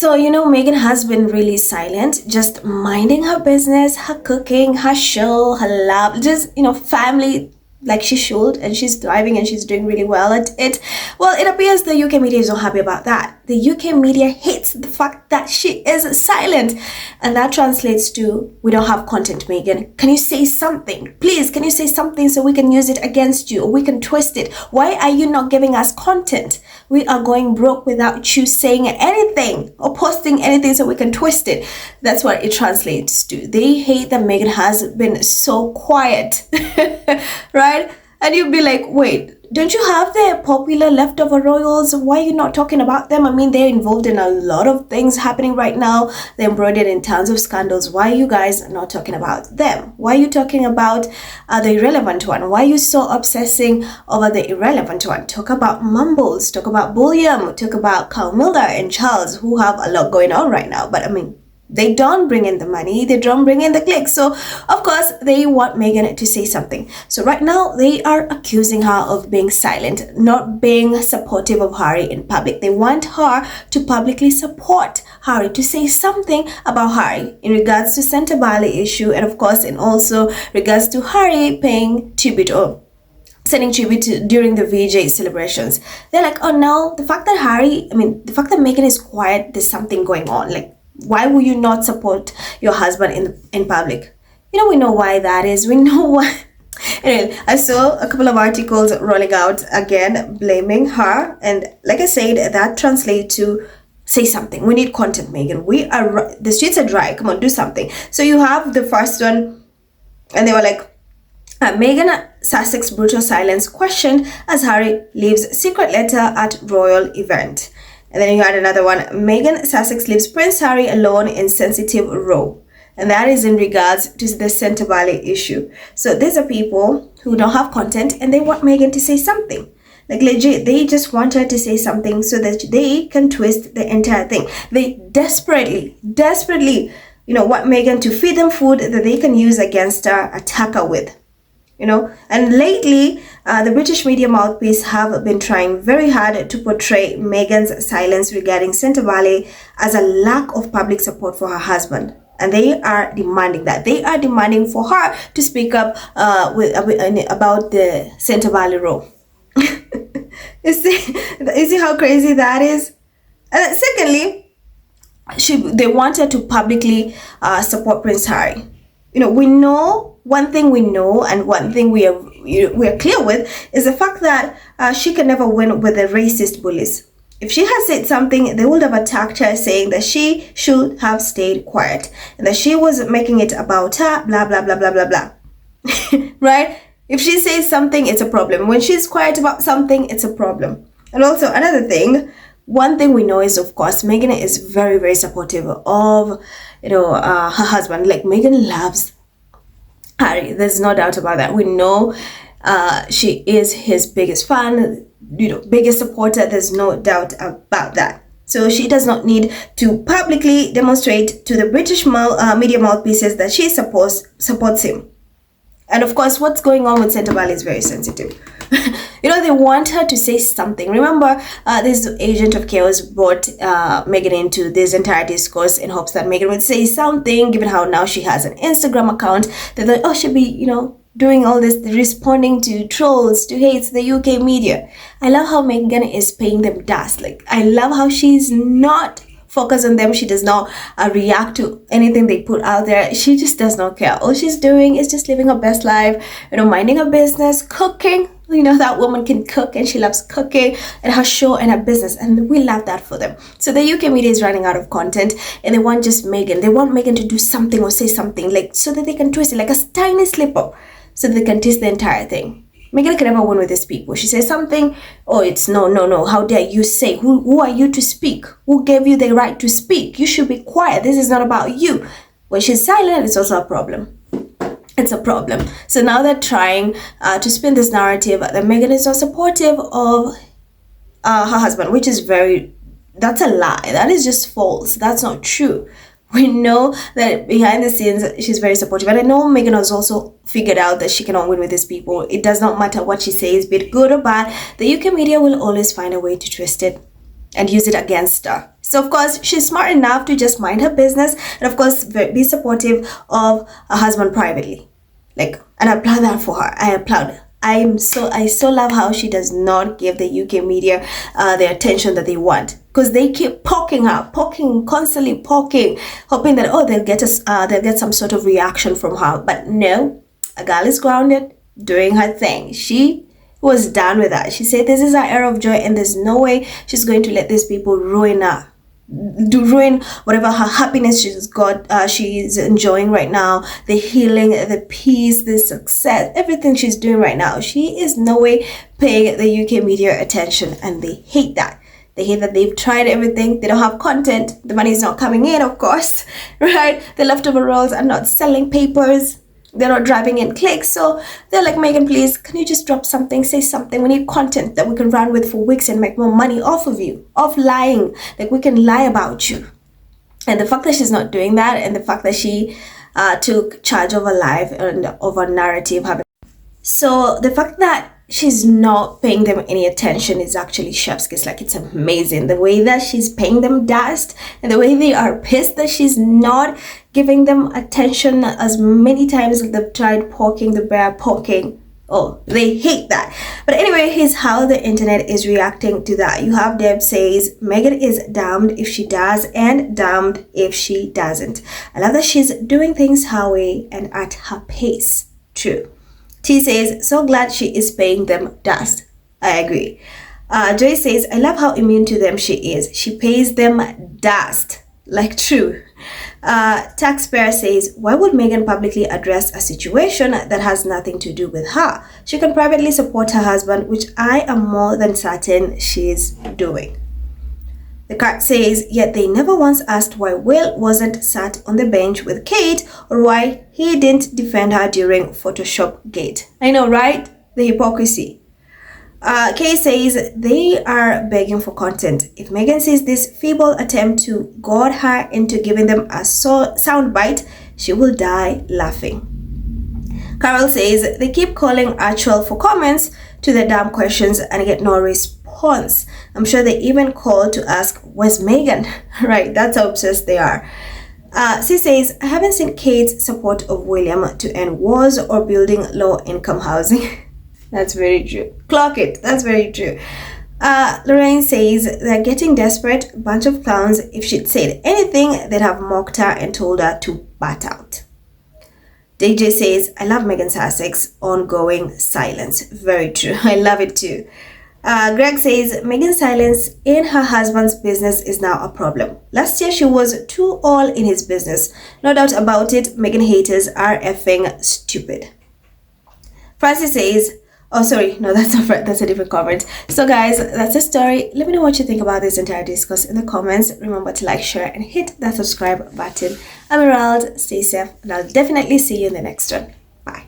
So, Meghan has been really silent, just minding her business, her cooking, her show, her love, just, family like she should, and she's thriving and she's doing really well at it. Well, it appears the UK media is not happy about that. The UK media hates the fact that she is silent, and that translates to, we don't have content, Meghan. Can you say something? Please, can you say something so we can use it against you, or we can twist it? Why are you not giving us content? We are going broke without you saying anything or posting anything so we can twist it. That's what it translates to. They hate that Meghan has been so quiet, right? And you'd be like, wait, don't you have the popular leftover royals? Why are you not talking about them? I mean, they're involved in a lot of things happening right now. They're embroidered in tons of scandals. Why are you guys not talking about them? Why are you talking about the irrelevant one? Why are you so obsessing over the irrelevant one? Talk about Mumbles, talk about William, talk about Carmilla and Charles, who have a lot going on right now. But I mean, they don't bring in the money, they don't bring in the clicks. So, of course, they want Meghan to say something. So right now, they are accusing her of being silent, not being supportive of Harry in public. They want her to publicly support Harry, to say something about Harry in regards to Santa Bali issue, and of course, in also regards to Harry paying tribute or sending tribute during the VJ celebrations. They're like, oh no, the fact that Meghan is quiet, there's something going on. Like, why will you not support your husband in public? We know why that is. We know why. Anyway, I saw a couple of articles rolling out again, blaming her. And like I said, that translates to say something. We need content, Meghan. The streets are dry. Come on, do something. So you have the first one, and they were like, Meghan Sussex brutal silence questioned as Harry leaves secret letter at royal event. And then you had another one, Meghan Sussex leaves Prince Harry alone in sensitive row. And that is in regards to the Santa Bali issue. So these are people who don't have content and they want Meghan to say something. Like legit, they just want her to say something so that they can twist the entire thing. They desperately, want Meghan to feed them food that they can use against her, attack her with. And lately the British media mouthpiece have been trying very hard to portray Meghan's silence regarding Santa Bali as a lack of public support for her husband, and they are demanding that. They are demanding for her to speak up about the Santa Bali row. You see how crazy that is? And secondly, they want her to publicly support Prince Harry. We know one thing we know, and one thing we are clear with is the fact that she can never win with the racist bullies. If she had said something, they would have attacked her, saying that she should have stayed quiet and that she was making it about her, blah, blah, blah, blah, blah, blah. Right? If she says something, it's a problem. When she's quiet about something, it's a problem. And also another thing, one thing we know is, of course, Meghan is very, very supportive of, her husband. Like, Meghan loves Harry. There's no doubt about that. We know she is his biggest fan, biggest supporter. There's no doubt about that. So she does not need to publicly demonstrate to the British media mouthpieces that she supports him. And of course, what's going on with Santa Bali is very sensitive. They want her to say something. Remember, this agent of chaos brought Meghan into this entire discourse in hopes that Meghan would say something, given how now she has an Instagram account. They thought, oh, she'll be, doing all this, responding to trolls, to hates, the UK media. I love how Meghan is paying them dust. Like, I love how she's not focused on them. She does not react to anything they put out there. She just does not care. All she's doing is just living her best life, minding her business, cooking. That woman can cook and she loves cooking, and her show and her business, and we love that for them. So the UK media is running out of content and they want just Meghan. They want Meghan to do something or say something, like, so that they can twist it like a tiny slip up, so they can twist the entire thing. Meghan can never win with these people. She says something, oh, it's no, how dare you say, who are you to speak? Who gave you the right to speak? You should be quiet. This is not about you. When she's silent, it's also a problem. It's a problem. So now they're trying to spin this narrative that Meghan is not supportive of her husband, which is that's a lie. That is just false. That's not true. We know that behind the scenes, she's very supportive. And I know Meghan has also figured out that she cannot win with these people. It does not matter what she says, be it good or bad. The UK media will always find a way to twist it and use it against her. So of course, she's smart enough to just mind her business and of course be supportive of her husband privately. Like, and I applaud that for her. I applaud. I so love how she does not give the UK media the attention that they want, because they keep poking her, constantly poking, hoping that they'll get some sort of reaction from her. But no, a girl is grounded, doing her thing. She was done with that. She said this is her era of joy, and there's no way she's going to let these people ruin whatever her happiness she's enjoying right now, the healing, the peace, the success, everything she's doing right now. She is no way paying the UK media attention, and they hate that. They hate that they've tried everything. They don't have content. The money is not coming in, of course, right? The leftover roles are not selling papers. They're not driving in clicks. So they're like, Meghan, please, can you just drop something, say something? We need content that we can run with for weeks and make more money off of you, off lying. Like, we can lie about you. And the fact that she's not doing that, and the fact that she took charge of her life and of her narrative. So the fact that she's not paying them any attention is actually chef's kiss. Like, it's amazing the way that she's paying them dust, and the way they are pissed that she's not giving them attention as many times as they've tried poking the bear, poking. Oh, they hate that. But anyway, here's how the internet is reacting to that. You have Deb says, Meghan is damned if she does and damned if she doesn't. I love that she's doing things her way and at her pace. True. T says, so glad she is paying them dust. I agree. Joy says, I love how immune to them she is. She pays them dust. Like, true. Taxpayer says, why would Meghan publicly address a situation that has nothing to do with her? She can privately support her husband, which I am more than certain she's doing. The card says, yet they never once asked why Will wasn't sat on the bench with Kate, or why he didn't defend her during Photoshop Gate. I know, right? The hypocrisy. Kay says they are begging for content. If Meghan sees this feeble attempt to goad her into giving them a soundbite, she will die laughing. Carol says they keep calling Archwell for comments to the damn questions and get no response. I'm sure they even called to ask, where's Meghan? Right, that's how obsessed they are. She says, I haven't seen Kate's support of William to end wars or building low-income housing. That's very true. Clock it. That's very true. Lorraine says they're getting desperate. Bunch of clowns. If she'd said anything, they'd have mocked her and told her to bat out. DJ says, I love Meghan Sussex. Ongoing silence. Very true. I love it too. Greg says Meghan's silence in her husband's business is now a problem. Last year she was too all in his business. No doubt about it. Meghan haters are effing stupid. Francis says, oh, sorry. No, that's not right. That's a different comment. So, guys, that's the story. Let me know what you think about this entire discourse in the comments. Remember to like, share, and hit that subscribe button. I'm Emerald. Stay safe, and I'll definitely see you in the next one. Bye.